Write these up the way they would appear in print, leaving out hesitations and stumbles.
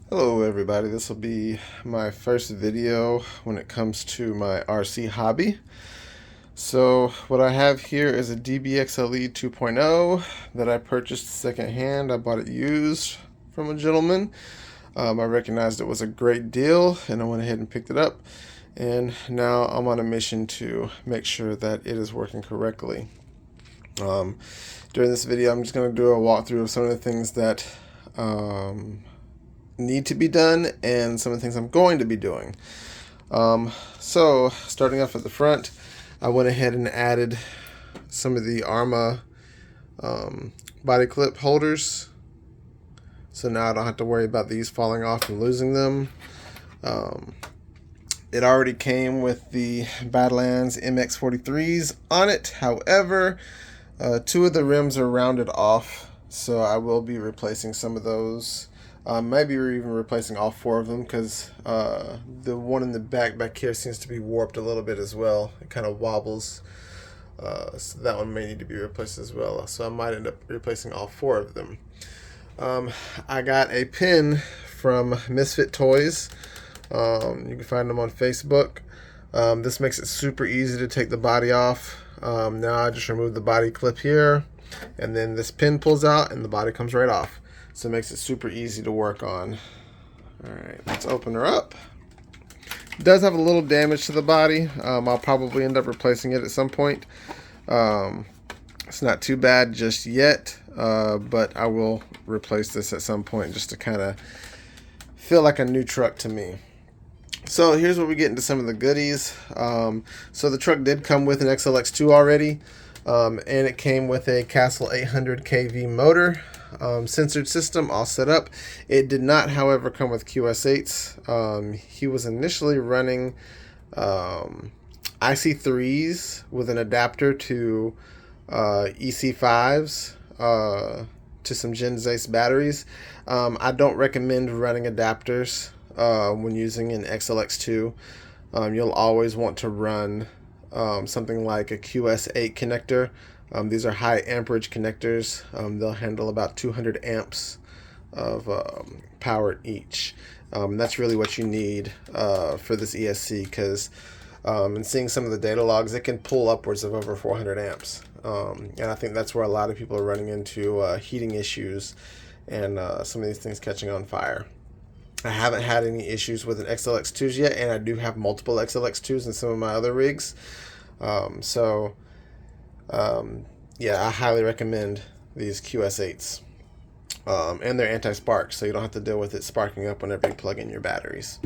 Hello everybody, this will be my first video when it comes to my RC hobby. So what I have here is a DBXL E 2.0 that I purchased secondhand. I bought it used from a gentleman. I recognized it was a great deal and I went ahead and picked it up. And now I'm on a mission to make sure that it is working correctly. During this video I'm just going to do a walkthrough of some of the things that need to be done and some of the things I'm going to be doing. So starting off at the front, I went ahead and added some of the Arma body clip holders, so now I don't have to worry about these falling off and losing them. It already came with the Badlands MX43s on it. However, two of the rims are rounded off, so I will be replacing some of those. Maybe we're even replacing all four of them, because the one in the back here seems to be warped a little bit as well. It kind of wobbles, so that one may need to be replaced as well. So I might end up replacing all four of them. I got a pin from Misfit Toys. You can find them on Facebook. This makes it super easy to take the body off. Now I just remove the body clip here, and then this pin pulls out and the body comes right off. So it makes it super easy to work on. Alright, let's open her up. It does have a little damage to the body. I'll probably end up replacing it at some point. It's not too bad just yet, but I will replace this at some point just to kind of feel like a new truck to me. So here's where we get into some of the goodies. So the truck did come with an XLX2 already, and it came with a Castle 800 kV motor. Censored system all set up. It did not, however, come with QS8s. He was initially running IC3s with an adapter to EC5s to some Gen Zeiss batteries. I don't recommend running adapters when using an XLX2. You'll always want to run something like a QS8 connector. These are high amperage connectors. They'll handle about 200 amps of power each. That's really what you need for this ESC, because in seeing some of the data logs, it can pull upwards of over 400 amps. And I think that's where a lot of people are running into heating issues and some of these things catching on fire. I haven't had any issues with an XLX2s yet, and I do have multiple XLX2s in some of my other rigs. Yeah, I highly recommend these QS8s. And they're anti-spark, so you don't have to deal with it sparking up whenever you plug in your batteries.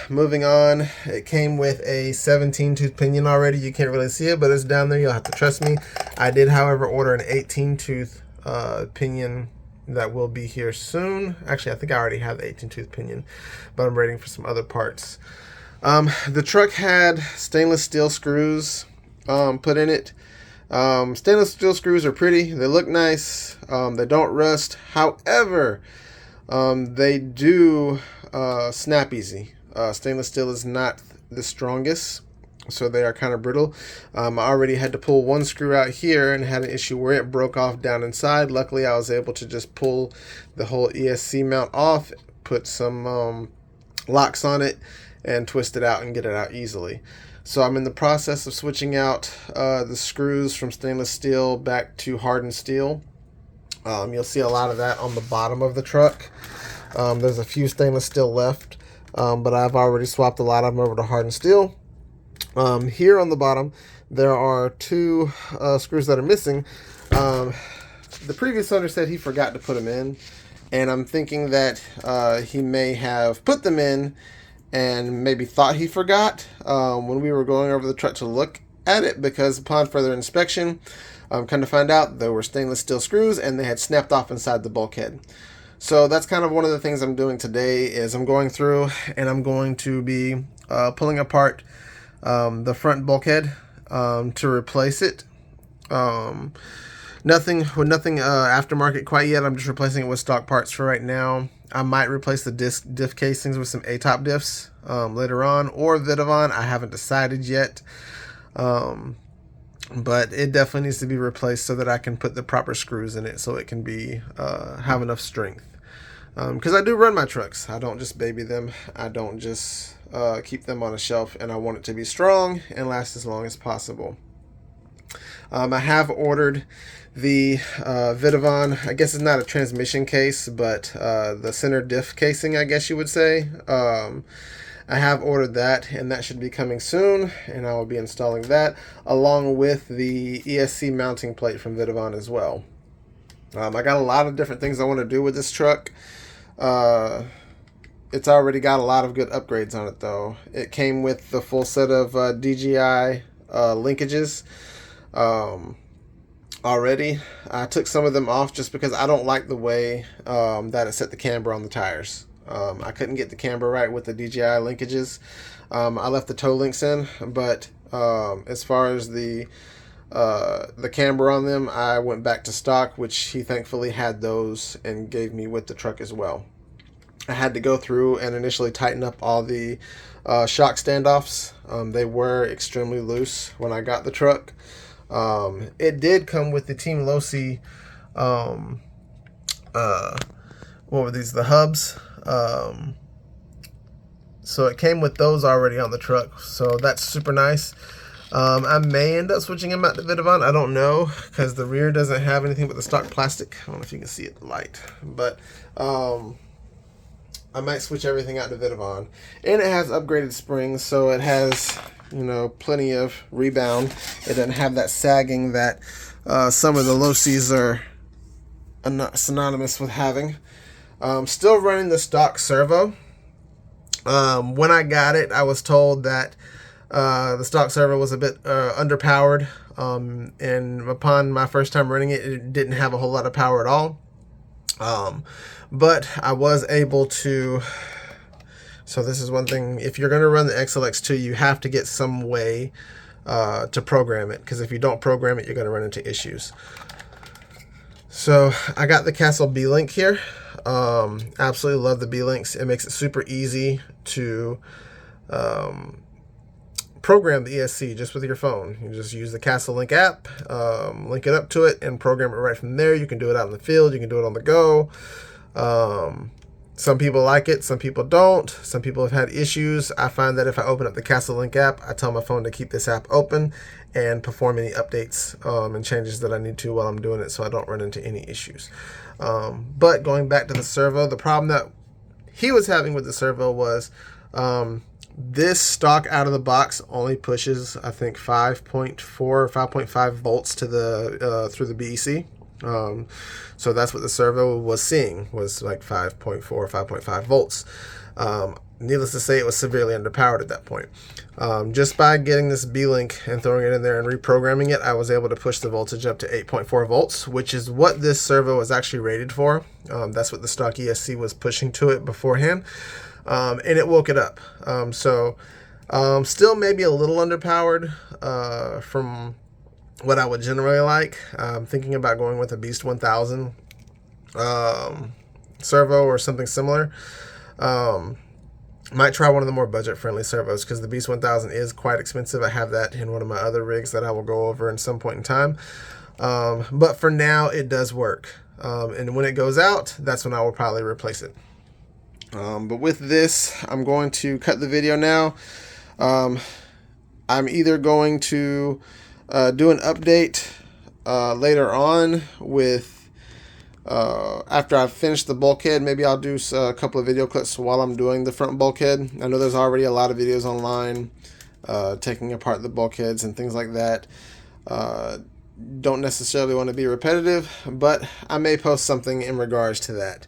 Moving on, it came with a 17-tooth pinion already. You can't really see it, but it's down there. You'll have to trust me. I did, however, order an 18-tooth pinion that will be here soon. Actually, I think I already have the 18-tooth pinion, but I'm waiting for some other parts. The truck had stainless steel screws put in it. Stainless steel screws are pretty. They look nice. They don't rust. However, they do snap easy. Stainless steel is not the strongest, so they are kind of brittle. I already had to pull one screw out here and had an issue where it broke off down inside. Luckily, I was able to just pull the whole ESC mount off, put some locks on it, and twist it out and get it out easily. So I'm in the process of switching out the screws from stainless steel back to hardened steel. You'll see a lot of that on the bottom of the truck. There's a few stainless steel left, but I've already swapped a lot of them over to hardened steel. Here on the bottom, there are two screws that are missing. The previous owner said he forgot to put them in, and I'm thinking that he may have put them in and maybe thought he forgot when we were going over the truck to look at it, because upon further inspection, kind of find out there were stainless steel screws and they had snapped off inside the bulkhead. So that's kind of one of the things I'm doing today, is I'm going through and I'm going to be pulling apart the front bulkhead to replace it. Nothing aftermarket quite yet. I'm just replacing it with stock parts for right now. I might replace the diff casings with some A-top diffs later on, or Vidavon. I haven't decided yet. But it definitely needs to be replaced so that I can put the proper screws in it so it can be have enough strength. because I do run my trucks. I don't just baby them. I don't just keep them on a shelf, and I want it to be strong and last as long as possible. I have ordered the Vidavon, I guess it's not a transmission case, but the center diff casing, I guess you would say. I have ordered that, and that should be coming soon, and I will be installing that along with the ESC mounting plate from Vidavon as well. I got a lot of different things I want to do with this truck. It's already got a lot of good upgrades on it, though. It came with the full set of DGI linkages already. I took some of them off just because I don't like the way that it set the camber on the tires. I couldn't get the camber right with the DGI linkages. I left the toe links in, but as far as the camber on them, I went back to stock, which he thankfully had those and gave me with the truck as well. I had to go through and initially tighten up all the shock standoffs. They were extremely loose when I got the truck. It did come with the Team Losi, what were these, the hubs. So it came with those already on the truck, so that's super nice. I may end up switching them out to Vidavon. I don't know, because the rear doesn't have anything but the stock plastic. I don't know if you can see it in the light, but I might switch everything out to Vidavon. And it has upgraded springs, so it has, you know, plenty of rebound. It doesn't have that sagging that some of the Losis are synonymous with having. Still running the stock Servo. When I got it, I was told that the stock Servo was a bit underpowered, and upon my first time running it, it didn't have a whole lot of power at all. But I was able to, so this is one thing, if you're going to run the XLX2, you have to get some way to program it, because if you don't program it, you're going to run into issues. So I got the Castle B-Link here. Absolutely love the B-Links. It makes it super easy to program the ESC just with your phone. You just use the Castle Link app, link it up to it, and program it right from there. You can do it out in the field. You can do it on the go. Some people like it, some people don't. Some people have had issues. I find that if I open up the Castle Link app, I tell my phone to keep this app open and perform any updates and changes that I need to while I'm doing it, so I don't run into any issues. But going back to the Servo, the problem that he was having with the Servo was this stock out of the box only pushes, I think, 5.4 or 5.5 volts to the through the BEC. So that's what the Servo was seeing, was like 5.4 or 5.5 volts. Needless to say, it was severely underpowered at that point. Just by getting this B-Link and throwing it in there and reprogramming it, I was able to push the voltage up to 8.4 volts, which is what this Servo is actually rated for. That's what the stock ESC was pushing to it beforehand, and it woke it up. Still maybe a little underpowered from what I would generally like. I'm thinking about going with a Beast 1000 Servo or something similar. Might try one of the more budget-friendly servos, because the Beast 1000 is quite expensive. I have that in one of my other rigs that I will go over in some point in time. But for now, it does work. And when it goes out, that's when I will probably replace it. But with this, I'm going to cut the video now. I'm either going to do an update later on with after I've finished the bulkhead. Maybe I'll do a couple of video clips while I'm doing the front bulkhead. I know there's already a lot of videos online taking apart the bulkheads and things like that. Don't necessarily want to be repetitive, but I may post something in regards to that.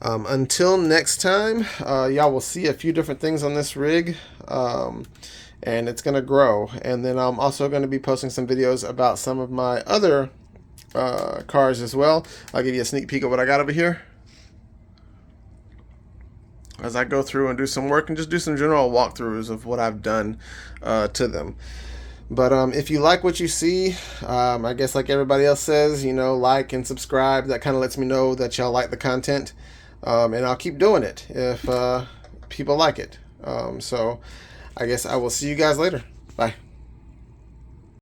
Until next time, y'all will see a few different things on this rig, and it's going to grow. And then I'm also going to be posting some videos about some of my other cars as well. I'll give you a sneak peek of what I got over here as I go through and do some work and just do some general walkthroughs of what I've done to them. But if you like what you see, I guess like everybody else says, you know, like and subscribe. That kind of lets me know that y'all like the content, and I'll keep doing it if people like it. So I guess I will see you guys later. Bye.